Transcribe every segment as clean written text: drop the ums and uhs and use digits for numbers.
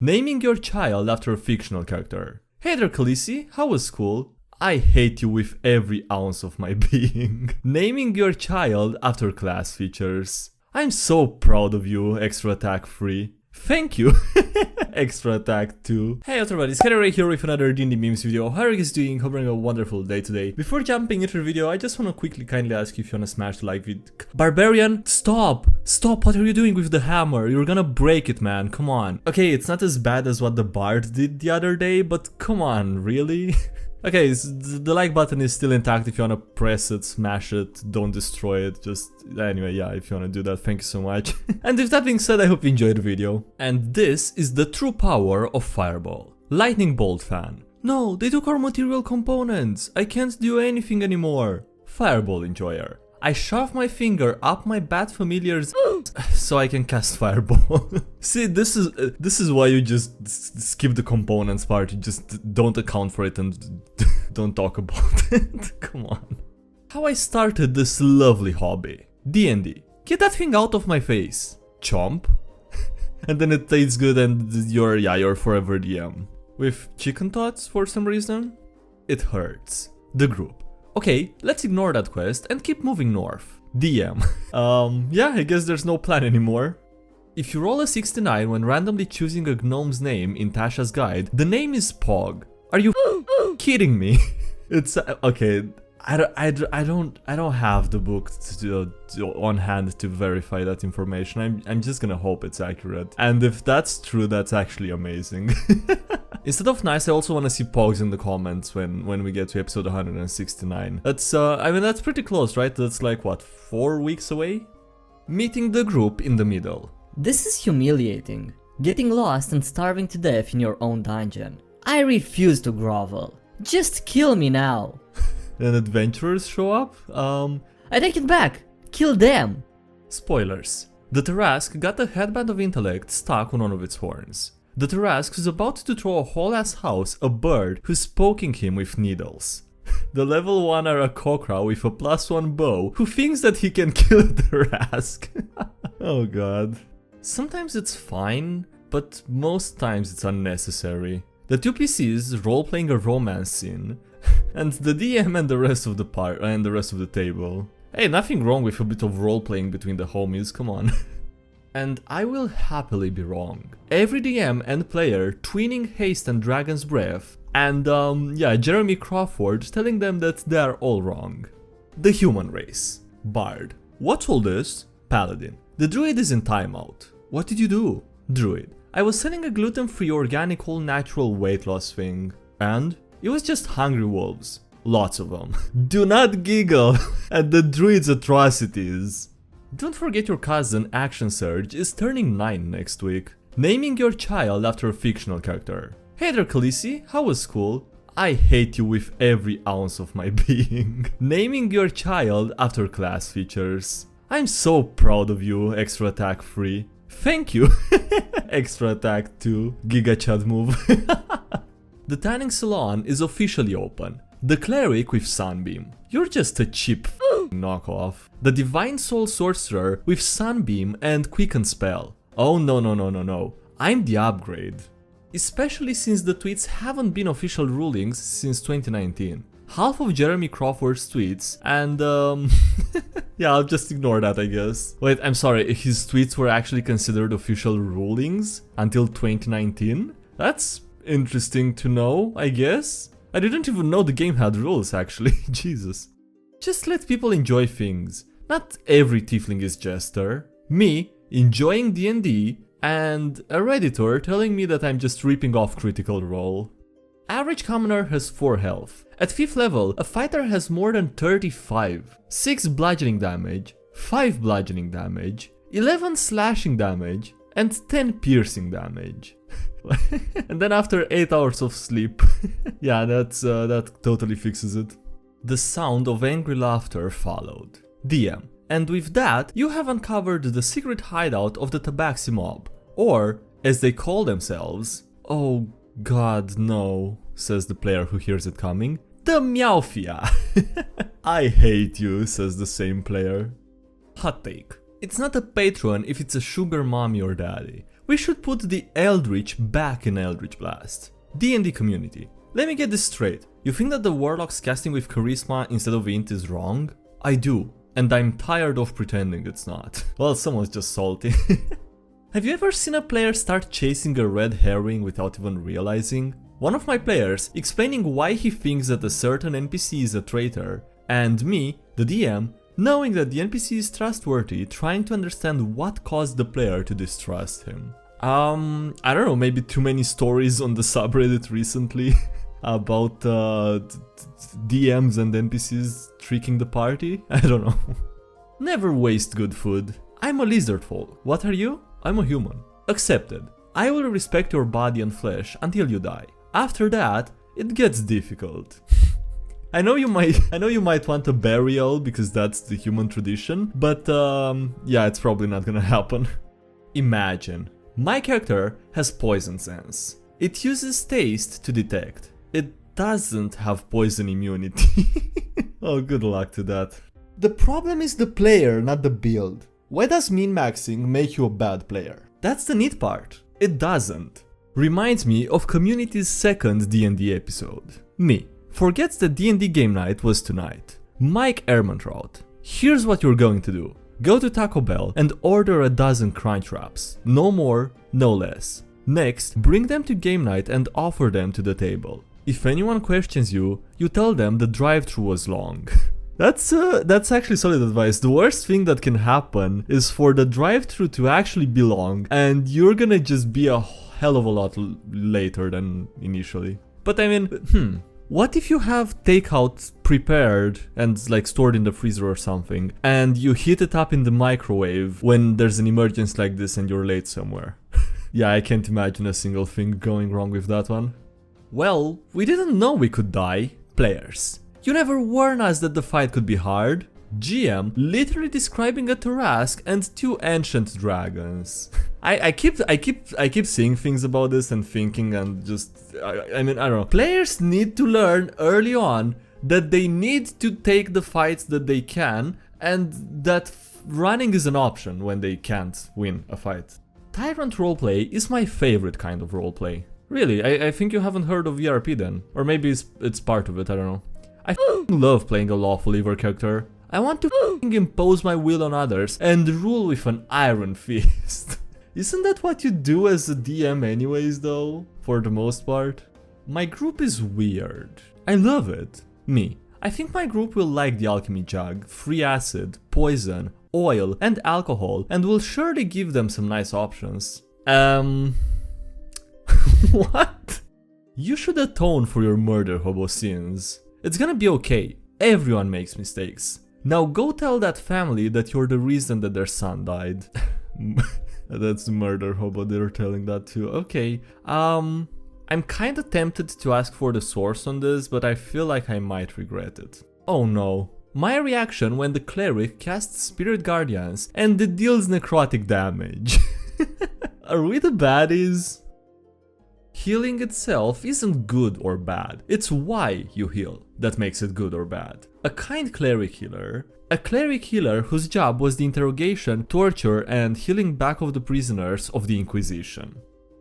Naming your child after a fictional character. Hey there Khaleesi, how was school? I hate you with every ounce of my being. Naming your child after class features. I'm so proud of you, extra attack free. Thank you. Extra attack 2. Hey everybody, SkyDieRay here with another DnDMemes video. How are you guys doing? Hope you're having a wonderful day today. Before jumping into the video, I just want to quickly kindly ask you if you want to smash the like vid. Barbarian, stop! Stop, what are you doing with the hammer? You're gonna break it, man, come on. Okay, it's not as bad as what the Bard did the other day, but come on, really? Okay, so the like button is still intact if you wanna press it, smash it, don't destroy it, just anyway, yeah, if you wanna do that, thank you so much. And with that being said, I hope you enjoyed the video. And this is the true power of Fireball. Lightning Bolt fan. No, they took our material components, I can't do anything anymore. Fireball enjoyer. I shove my finger up my bat familiar's so I can cast Fireball. See, this is why you just skip the components part, you just don't account for it and don't talk about it. Come on. How I started this lovely hobby. D&D. Get that thing out of my face. Chomp. And then it tastes good and you're forever DM. With chicken thoughts for some reason? It hurts. The group. Okay, let's ignore that quest and keep moving north. DM. Yeah, I guess there's no plan anymore. If you roll a 69 when randomly choosing a gnome's name in Tasha's guide, the name is Pog. Are you kidding me? It's okay. I don't have the book on hand to verify that information. I'm just gonna hope it's accurate. And if that's true, that's actually amazing. Instead of nice, I also want to see Pogs in the comments when we get to episode 169. That's I mean, that's pretty close, right? That's like what, 4 weeks away? Meeting the group in the middle. This is humiliating. Getting lost and starving to death in your own dungeon. I refuse to grovel. Just kill me now. And adventurers show up? I take it back. Kill them. Spoilers. The Tarrasque got a headband of intellect stuck on one of its horns. The Tarrasque is about to throw a whole ass house a bird who's poking him with needles. The level 1 Aarakocra with a +1 bow who thinks that he can kill the Tarrasque. Oh god. Sometimes it's fine, but most times it's unnecessary. The two PCs role-playing a romance scene, and the DM and the rest of the table. Hey, nothing wrong with a bit of role-playing between the homies, come on. And I will happily be wrong. Every DM and player tweening Haste and Dragon's Breath, and yeah, Jeremy Crawford telling them that they are all wrong. The human race. Bard. What's all this? Paladin. The Druid is in timeout. What did you do? Druid. I was selling a gluten-free organic whole natural weight loss thing. And? It was just hungry wolves. Lots of them. Do not giggle at the Druid's atrocities. Don't forget your cousin Action Surge is turning 9 next week. Naming your child after a fictional character. Hey there Khaleesi, how was school? I hate you with every ounce of my being. Naming your child after class features. I'm so proud of you, extra attack free. Thank you. Extra attack 2. Giga Chad move. The tanning salon is officially open. The Cleric with Sunbeam. You're just a cheap knockoff. The Divine Soul Sorcerer with Sunbeam and Quicken Spell. Oh no. I'm the upgrade. Especially since the tweets haven't been official rulings since 2019. Half of Jeremy Crawford's tweets and yeah, I'll just ignore that I guess. Wait, I'm sorry, his tweets were actually considered official rulings until 2019? That's interesting to know, I guess. I didn't even know the game had rules actually, Jesus. Just let people enjoy things. Not every tiefling is jester. Me, enjoying D&D, and a redditor telling me that I'm just ripping off Critical Role. Average commoner has 4 health. At 5th level, a fighter has more than 35. 6 bludgeoning damage, 5 bludgeoning damage, 11 slashing damage, and 10 piercing damage. And then after 8 hours of sleep. Yeah, that totally fixes it. The sound of angry laughter followed. DM. And with that, you have uncovered the secret hideout of the Tabaxi mob. Or, as they call themselves, oh god no, says the player who hears it coming, the Meowfia. I hate you, says the same player. Hot take. It's not a patron if it's a sugar mommy or daddy. We should put the Eldritch back in Eldritch Blast. D&D community. Let me get this straight. You think that the Warlock's casting with Charisma instead of Int is wrong? I do. And I'm tired of pretending it's not. Well, someone's just salty. Have you ever seen a player start chasing a red herring without even realizing? One of my players explaining why he thinks that a certain NPC is a traitor, and me, the DM, knowing that the NPC is trustworthy, trying to understand what caused the player to distrust him. I don't know, maybe too many stories on the subreddit recently about DMs and NPCs tricking the party? I don't know. Never waste good food. I'm a Lizardfolk. What are you? I'm a human. Accepted. I will respect your body and flesh until you die. After that, it gets difficult. I know you might want a burial because that's the human tradition, but yeah, it's probably not gonna happen. Imagine. My character has poison sense. It uses taste to detect. It doesn't have poison immunity. Oh, good luck to that. The problem is the player, not the build. Why does min-maxing make you a bad player? That's the neat part. It doesn't. Reminds me of community's second D&D episode. Me. Forgets that D&D game night was tonight. Mike Ehrmantraut. Here's what you're going to do. Go to Taco Bell and order a dozen crunch wraps. No more, no less. Next, bring them to game night and offer them to the table. If anyone questions you, you tell them the drive-thru was long. That's actually solid advice. The worst thing that can happen is for the drive-thru to actually be long and you're gonna just be a hell of a lot later than initially. But I mean, what if you have takeout prepared and like stored in the freezer or something, and you heat it up in the microwave when there's an emergency like this and you're late somewhere? Yeah, I can't imagine a single thing going wrong with that one. Well, we didn't know we could die. Players. You never warned us that the fight could be hard. GM literally describing a Tarrasque and 2 ancient dragons. I keep seeing things about this and thinking and just I mean, I don't know. Players need to learn early on that they need to take the fights that they can and that running is an option when they can't win a fight. Tyrant roleplay is my favorite kind of roleplay. Really, I think you haven't heard of VRP then. Or maybe it's part of it, I don't know. I love playing a lawful evil character. I want to impose my will on others and rule with an iron fist. Isn't that what you do as a DM anyways though? For the most part? My group is weird. I love it. Me. I think my group will like the alchemy jug, free acid, poison, oil and alcohol and will surely give them some nice options. What? You should atone for your Murderhobo sins. It's gonna be okay. Everyone makes mistakes. Now go tell that family that you're the reason that their son died. That's the Murderhobo they're telling that to. Okay. I'm kinda tempted to ask for the source on this, but I feel like I might regret it. Oh no. My reaction when the Cleric casts Spirit Guardians and it deals necrotic damage. Are we the baddies? Healing itself isn't good or bad, it's why you heal that makes it good or bad. A kind cleric healer, a cleric healer whose job was the interrogation, torture and healing back of the prisoners of the Inquisition.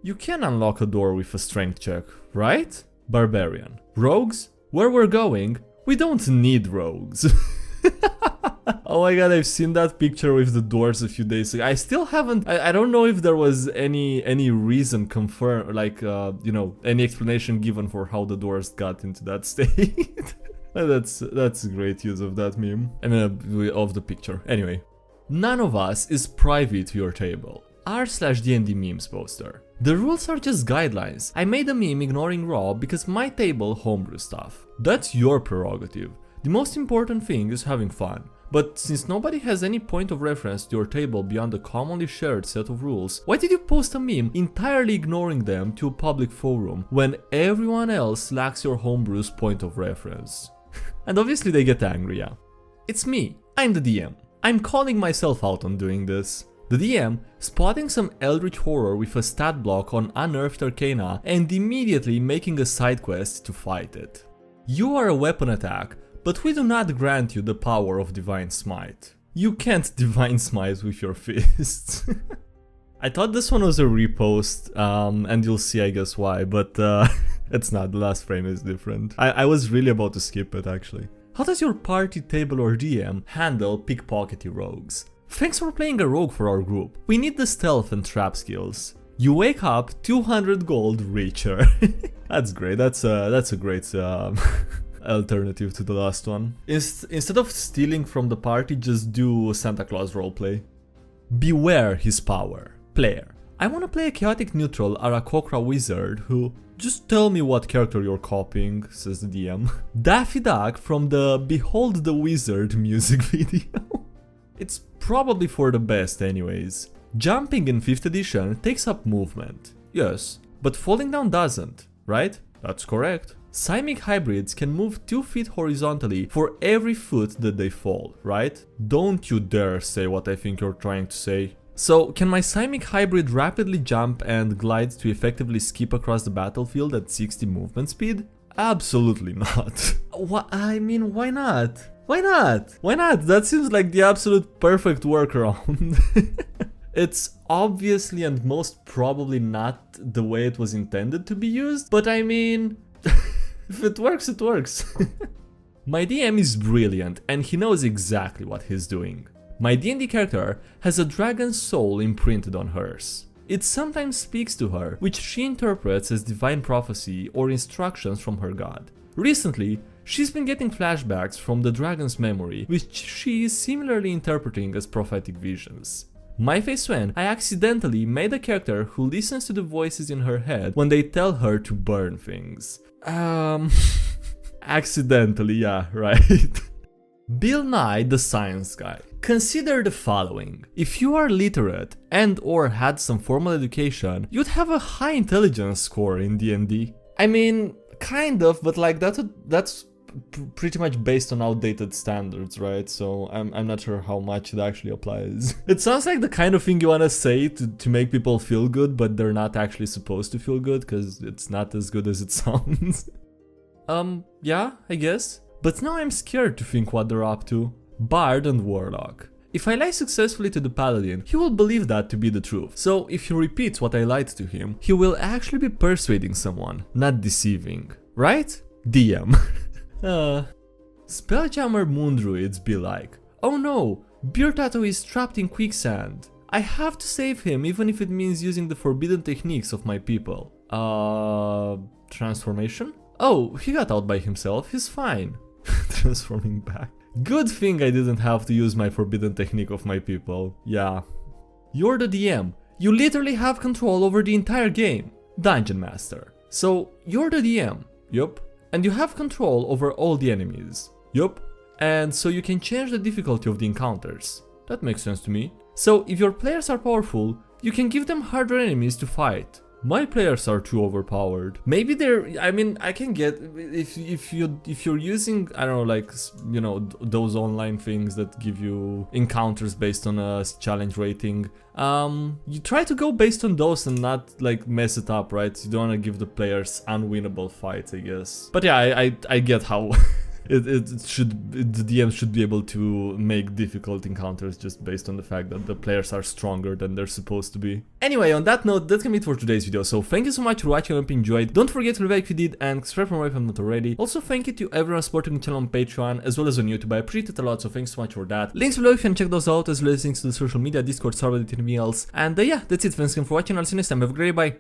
You can unlock a door with a strength check, right? Barbarian. Rogues? Where we're going, we don't need rogues. Oh my god, I've seen that picture with the doors a few days ago. I still haven't, I don't know if there was any reason confirmed, like, you know, any explanation given for how the doors got into that state. That's a great use of that meme. I mean, of the picture. Anyway. None of us is privy to your table. r/DnDMemes poster. The rules are just guidelines. I made a meme ignoring raw because my table homebrew stuff. That's your prerogative. The most important thing is having fun. But since nobody has any point of reference to your table beyond a commonly shared set of rules, why did you post a meme entirely ignoring them to a public forum when everyone else lacks your homebrew's point of reference? And obviously they get angry, yeah. It's me, I'm the DM. I'm calling myself out on doing this. The DM spotting some eldritch horror with a stat block on unearthed arcana and immediately making a side quest to fight it. You are a weapon attack, but we do not grant you the power of Divine Smite. You can't Divine Smite with your fists. I thought this one was a repost, and you'll see I guess why, but it's not, the last frame is different. I was really about to skip it actually. How does your party, table or DM handle pickpocketing rogues? Thanks for playing a rogue for our group. We need the stealth and trap skills. You wake up 200 gold richer. That's great, that's a great alternative to the last one. Instead of stealing from the party, just do Santa Claus roleplay. Beware his power. Player. I wanna play a chaotic neutral Aarakocra wizard who... Just tell me what character you're copying, says the DM. Daffy Duck from the Behold the Wizard music video. It's probably for the best anyways. Jumping in 5th edition takes up movement. Yes, but falling down doesn't, right? That's correct. Simic hybrids can move 2 feet horizontally for every foot that they fall, right? Don't you dare say what I think you're trying to say. So, can my Simic hybrid rapidly jump and glide to effectively skip across the battlefield at 60 movement speed? Absolutely not. I mean, why not? Why not? Why not? That seems like the absolute perfect workaround. It's obviously and most probably not the way it was intended to be used, but I mean, if it works, it works. My DM is brilliant and he knows exactly what he's doing. My D&D character has a dragon's soul imprinted on hers. It sometimes speaks to her, which she interprets as divine prophecy or instructions from her god. Recently, she's been getting flashbacks from the dragon's memory, which she is similarly interpreting as prophetic visions. My face when I accidentally made a character who listens to the voices in her head when they tell her to burn things. Accidentally, yeah, right. Bill Nye, the science guy. Consider the following. If you are literate and or had some formal education, you'd have a high intelligence score in D&D. I mean, kind of, but like that's pretty much based on outdated standards, right? So I'm not sure how much it actually applies. It sounds like the kind of thing you want to say to make people feel good, but they're not actually supposed to feel good because it's not as good as it sounds. Yeah, I guess. But now I'm scared to think what they're up to. Bard and Warlock. If I lie successfully to the paladin, he will believe that to be the truth. So if he repeats what I lied to him, he will actually be persuading someone, not deceiving. Right? DM. Spelljammer moon druids be like, oh no, Beer Tattoo is trapped in quicksand. I have to save him even if it means using the forbidden techniques of my people. Transformation? Oh, he got out by himself, he's fine. Transforming back. Good thing I didn't have to use my forbidden technique of my people. Yeah. You're the DM. You literally have control over the entire game. Dungeon Master. So, you're the DM. Yup. And you have control over all the enemies. Yup. And so you can change the difficulty of the encounters. That makes sense to me. So, if your players are powerful, you can give them harder enemies to fight. My players are too overpowered. Maybe they're, I mean, I can get, if you're using, I don't know, like, you know, those online things that give you encounters based on a challenge rating, you try to go based on those and not, like, mess it up, right? You don't want to give the players unwinnable fights, I guess. But yeah, I get how the DM should be able to make difficult encounters just based on the fact that the players are stronger than they're supposed to be. Anyway, on that note, that's gonna be it for today's video, so thank you so much for watching, I hope you enjoyed. Don't forget to leave a like if you did and subscribe for more if I'm not already. Also, thank you to everyone supporting the channel on Patreon as well as on YouTube, I appreciate it a lot, so thanks so much for that. Links below if you can check those out, as well as links to the social media, Discord, server, anything else. And yeah, that's it, thanks again for watching, I'll see you next time, have a great day, bye.